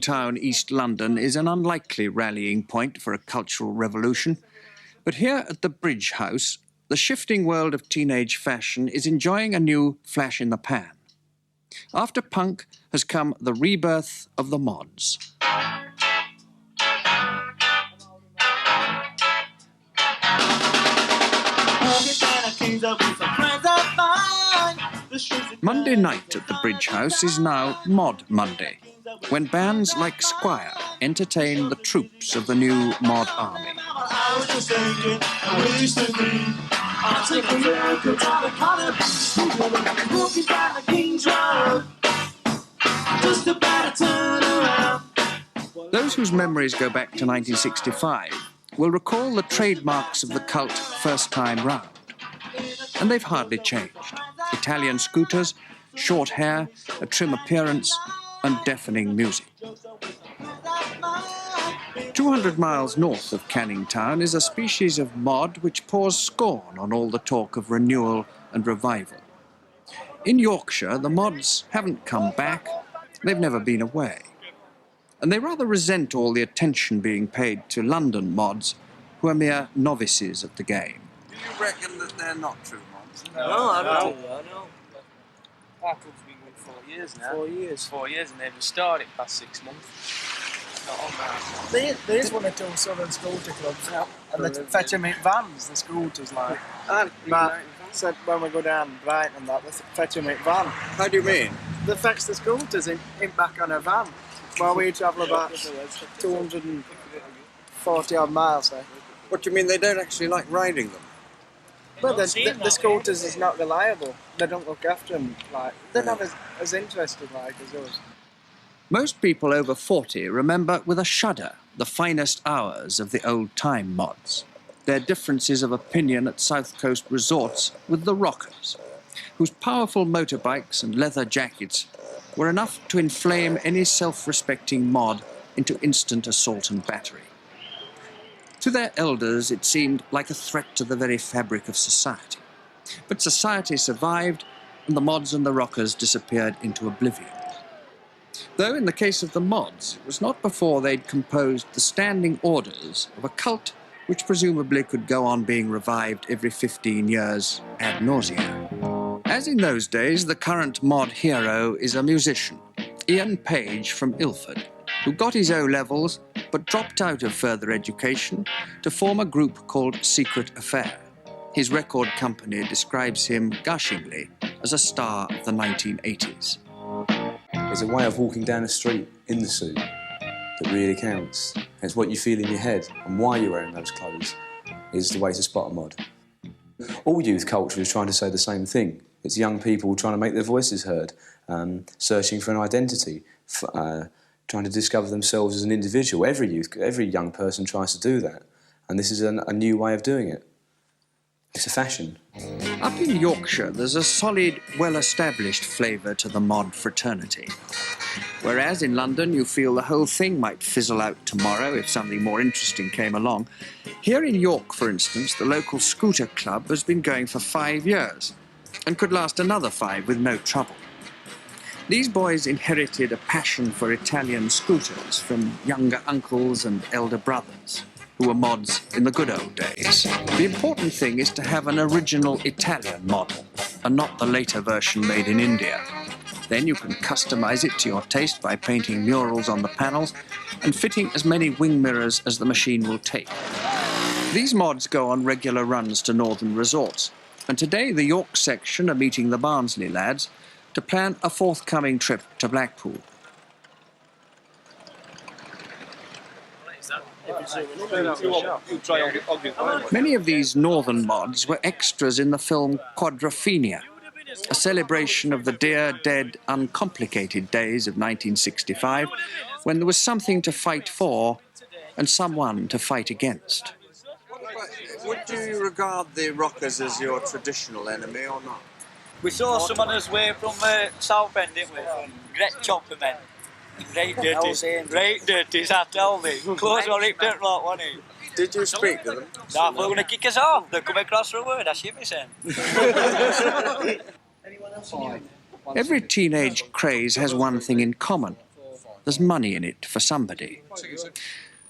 Town, East London, is an unlikely rallying point for a cultural revolution. But here at the Bridge House, the shifting world of teenage fashion is enjoying a new flash in the pan. After punk has come the rebirth of the mods. Monday night at the Bridge House is now Mod Monday, when bands like Squire entertain the troops of the new mod army. Those whose memories go back to 1965 will recall the trademarks of the cult first time round. And they've hardly changed. Italian scooters, short hair, a trim appearance, and deafening music. 200 miles north of Canning Town is a species of mod which pours scorn on all the talk of renewal and revival. In Yorkshire, the mods haven't come back, they've never been away. And they rather resent all the attention being paid to London mods, who are mere novices at the game. Do you reckon that they're not true mods? No, I don't. Our club's been going 4 years now. 4 years. 4 years, and they've started past 6 months. It's not on there. There is one or two southern scooter clubs, and they fetch them in vans, the scooters, like. And Matt said when we go down Brighton and that, they fetch them in van. How do you mean? They fetch the scooters in back on a van, while we travel about 240 odd miles there. What do you mean they don't actually like riding them? Well, the scooters is not reliable. They don't look after them. Like, they're not as interested like as us. Most people over 40 remember with a shudder the finest hours of the old-time mods, their differences of opinion at South Coast resorts with the rockers, whose powerful motorbikes and leather jackets were enough to inflame any self-respecting mod into instant assault and battery. To their elders, it seemed like a threat to the very fabric of society. But society survived, and the mods and the rockers disappeared into oblivion. Though in the case of the mods, it was not before they'd composed the standing orders of a cult which presumably could go on being revived every 15 years ad nauseam. As in those days, the current mod hero is a musician, Ian Page from Ilford, who got his O-levels but dropped out of further education to form a group called Secret Affair. His record company describes him gushingly as a star of the 1980s. There's a way of walking down the street in the suit that really counts. It's what you feel in your head, and why you're wearing those clothes is the way to spot a mod. All youth culture is trying to say the same thing. It's young people trying to make their voices heard, searching for an identity, trying to discover themselves as an individual. Every young person tries to do that, and this is a new way of doing it. It's a fashion. Up in Yorkshire, there's a solid, well-established flavour to the mod fraternity. Whereas in London, you feel the whole thing might fizzle out tomorrow if something more interesting came along. Here in York, for instance, the local scooter club has been going for 5 years and could last another 5 with no trouble. These boys inherited a passion for Italian scooters from younger uncles and elder brothers, who were mods in the good old days. The important thing is to have an original Italian model, and not the later version made in India. Then you can customize it to your taste by painting murals on the panels and fitting as many wing mirrors as the machine will take. These mods go on regular runs to northern resorts, and today the York section are meeting the Barnsley lads to plan a forthcoming trip to Blackpool. Many of these northern mods were extras in the film Quadrophenia, a celebration of the dear, dead, uncomplicated days of 1965, when there was something to fight for and someone to fight against. Would you regard the rockers as your traditional enemy or not? We saw some on his way from Southend, didn't we? Great chopper men. Great dirties, I tell thee. Clothes were ripped out like one. Did you speak to them? Nah, they're going to kick us off. They're coming across for a word, I shit me saying. Every teenage craze has one thing in common. there's money in it for somebody.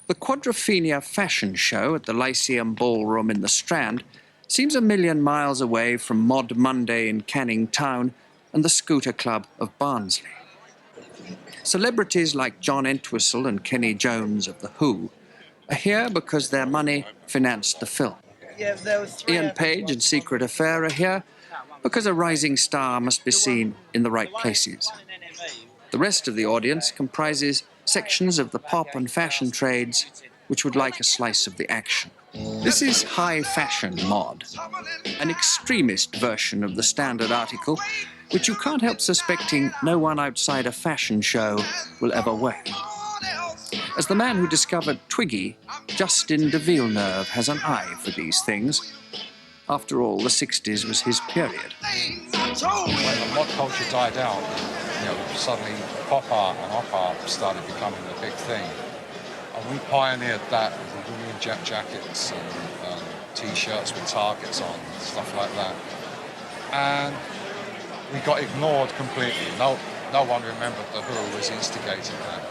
The Quadrophenia fashion show at the Lyceum Ballroom in the Strand seems a million miles away from Mod Monday in Canning Town and the Scooter Club of Barnsley. Celebrities like John Entwistle and Kenny Jones of The Who are here because their money financed the film. Ian Page and Secret Affair are here because a rising star must be seen in the right places. The rest of the audience comprises sections of the pop and fashion trades which would like a slice of the action. This is high fashion mod, an extremist version of the standard article which you can't help suspecting no one outside a fashion show will ever wear. As the man who discovered Twiggy, Justin de Villeneuve has an eye for these things. After all, the 60s was his period. When the mod culture died out, suddenly pop art and op art started becoming the big thing. And we pioneered that with Union Jack jackets and T-shirts with targets on, stuff like that. And we got ignored completely. No one remembered The Who was instigating that.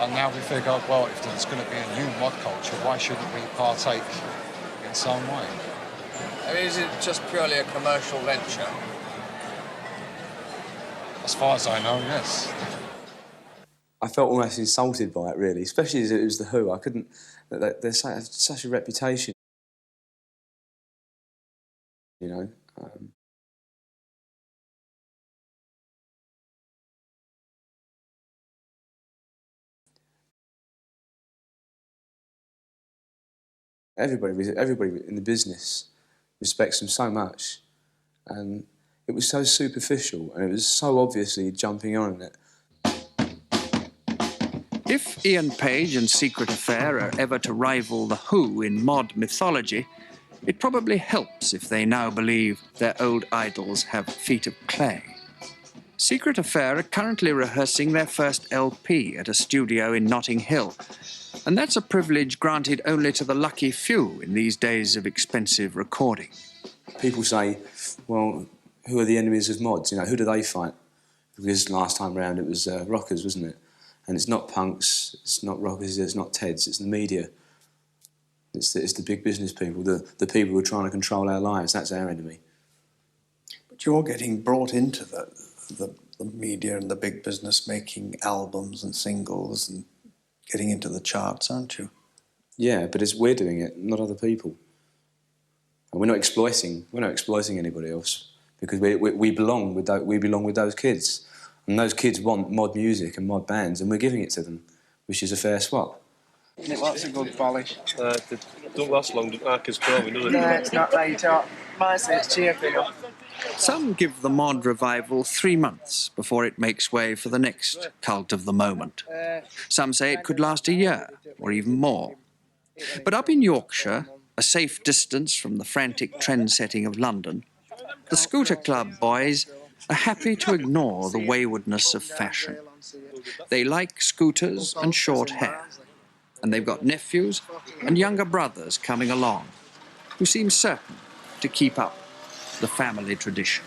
And now we figure, well, if there's going to be a new mod culture, why shouldn't we partake in some way? I mean, is it just purely a commercial venture? As far as I know, yes. I felt almost insulted by it, really, especially as it was The Who. I couldn't... They have such a reputation, you know. Everybody in the business respects them so much, and it was so superficial, and it was so obviously jumping on it. If Ian Page and Secret Affair are ever to rival The Who in mod mythology, it probably helps if they now believe their old idols have feet of clay. Secret Affair are currently rehearsing their first LP at a studio in Notting Hill, and that's a privilege granted only to the lucky few in these days of expensive recording. People say, well, who are the enemies of mods? You know, who do they fight? Because last time round it was rockers, wasn't it? And it's not punks, it's not rockers, it's not Teds, it's the media. It's the big business people, the people who are trying to control our lives. That's our enemy. But you're getting brought into the media and the big business, making albums and singles and getting into the charts, aren't you? Yeah, but we're doing it, not other people. And we're not exploiting anybody else, because we belong with those kids. And those kids want mod music and mod bands, and we're giving it to them, which is a fair swap. That's a good polish. They don't last long, like as chroming, do they? No, it's not right up. Mostly it's cheerful enough. Some give the mod revival 3 months before it makes way for the next cult of the moment. Some say it could last a year, or even more. But up in Yorkshire, a safe distance from the frantic trend-setting of London, the Scooter Club boys are happy to ignore the waywardness of fashion. They like scooters and short hair, and they've got nephews and younger brothers coming along who seem certain to keep up the family tradition.